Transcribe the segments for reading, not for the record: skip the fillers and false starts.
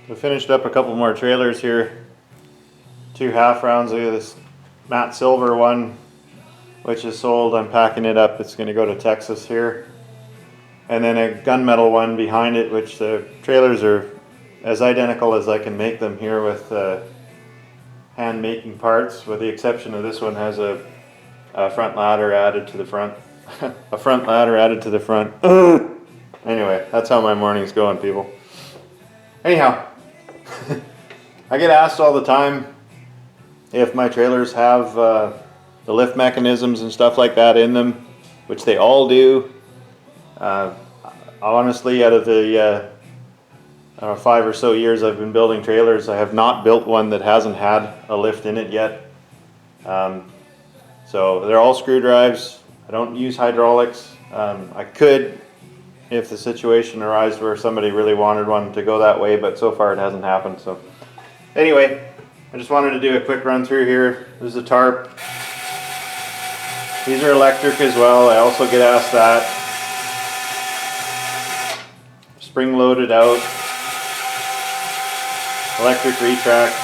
We finished up a couple more trailers here. 2 half rounds of this matte silver one, which is sold. I'm packing it up. It's going to go to Texas here. And then a gunmetal one behind it, which the trailers are as identical as I can make them here with hand making parts, with the exception of this one has a front ladder added to the front. A front ladder added to the front. Anyway, that's how my morning's going, people. Anyhow, I get asked all the time if my trailers have the lift mechanisms and stuff like that in them, which they all do. Honestly, out of the 5 or so years I've been building trailers, I have not built one that hasn't had a lift in it yet. So they're all screw drives. I don't use hydraulics. I could if the situation arises where somebody really wanted one to go that way, but so far it hasn't happened. So anyway, I just wanted to do a quick run through here. This is a tarp. These are electric as well. I also get asked that. Spring loaded out. Electric retract.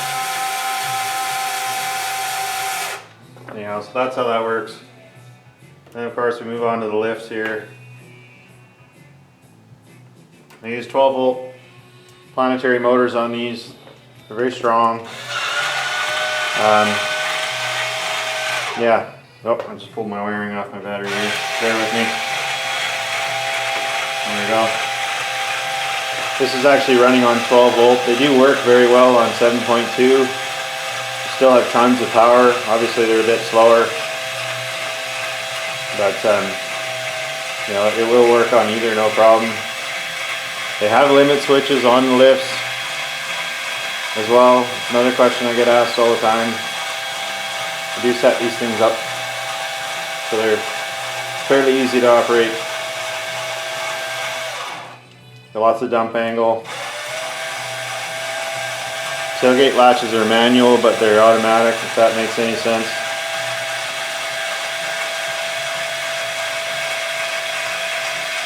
Anyhow, so that's how that works. And of course we move on to the lifts here. I use 12 volt planetary motors on these. They're very strong. Yeah. Oh, I just pulled my wiring off my battery here. Bear with me. There we go. This is actually running on 12 volt. They do work very well on 7.2. Still have tons of power. Obviously they're a bit slower. But you know, it will work on either, no problem. They have limit switches on the lifts as well. Another question I get asked all the time. I do set these things up so they're fairly easy to operate. Got lots of dump angle. Tailgate latches are manual, but they're automatic, if that makes any sense.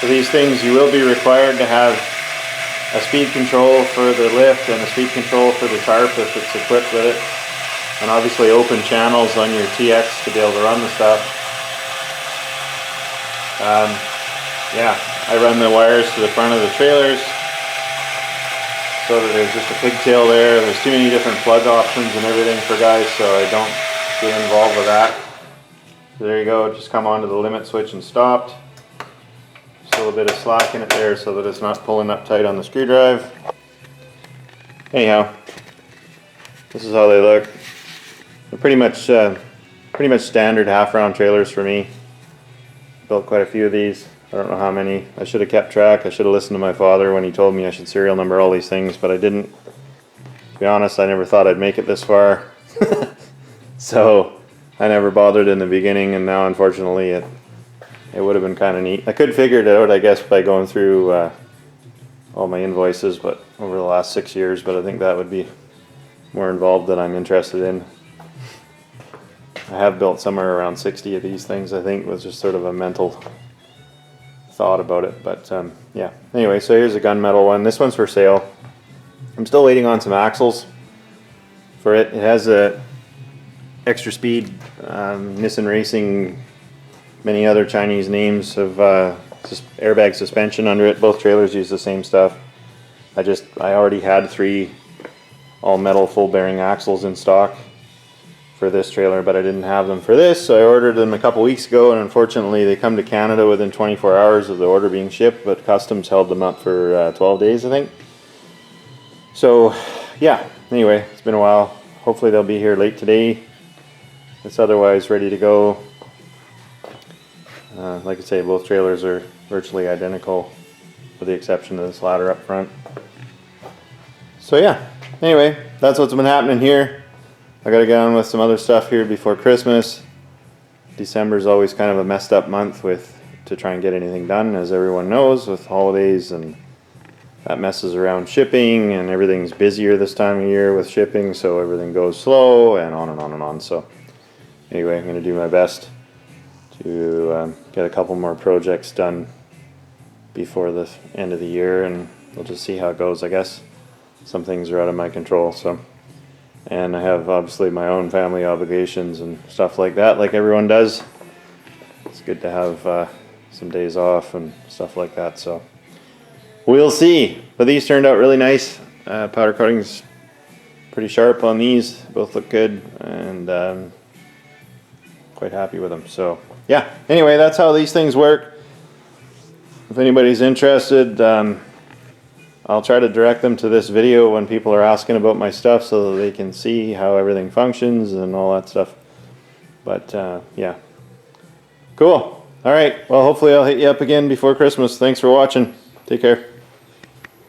For these things, you will be required to have a speed control for the lift and a speed control for the tarp if it's equipped with it. And obviously open channels on your TX to be able to run the stuff. Yeah, I run the wires to the front of the trailers so that there's just a pigtail there. There's too many different plug options and everything for guys, so I don't get involved with that. So there you go, just come onto the limit switch and stopped. Still a bit of slack in it there so that it's not pulling up tight on the screw drive. Anyhow, this is how they look. They're pretty much standard half round trailers for me. Built quite a few of these. I don't know how many. I should have kept track. I should have listened to my father when he told me I should serial number all these things, but I didn't. To be honest, I never thought I'd make it this far. So I never bothered in the beginning, and now unfortunately it would have been kind of neat. I could figure it out, I guess, by going through all my invoices, but over the last 6 years, but I think that would be more involved than I'm interested in. I have built somewhere around 60 of these things, I think, was just sort of a mental thought about it, but yeah. Anyway, so here's a gunmetal one. This one's for sale. I'm still waiting on some axles for it. It has a extra speed Nissan Racing, many other Chinese names of airbag suspension under it. Both trailers use the same stuff. I already had 3 all metal full bearing axles in stock for this trailer, but I didn't have them for this, so I ordered them a couple weeks ago, and unfortunately they come to Canada within 24 hours of the order being shipped, but customs held them up for 12 days, I think. So yeah, anyway, it's been a while. Hopefully they'll be here late today. It's otherwise ready to go. Like I say, both trailers are virtually identical with the exception of this ladder up front. So yeah, anyway, that's what's been happening here. I gotta get on with some other stuff here before Christmas. December is always kind of a messed up month to try and get anything done, as everyone knows, with holidays, and that messes around shipping, and everything's busier this time of year with shipping, so everything goes slow, and on and on and on. So anyway, I'm gonna do my best to get a couple more projects done before the end of the year, and we'll just see how it goes, I guess. some things are out of my control. So, and I have obviously my own family obligations and stuff like that, like everyone does. It's good to have some days off and stuff like that. So we'll see. But these turned out really nice. Powder coating's pretty sharp on these. Both look good, and quite happy with them. So yeah. Anyway, that's how these things work. If anybody's interested, I'll try to direct them to this video when people are asking about my stuff so that they can see how everything functions and all that stuff. But yeah. Cool. All right. Well, hopefully I'll hit you up again before Christmas. Thanks for watching. Take care.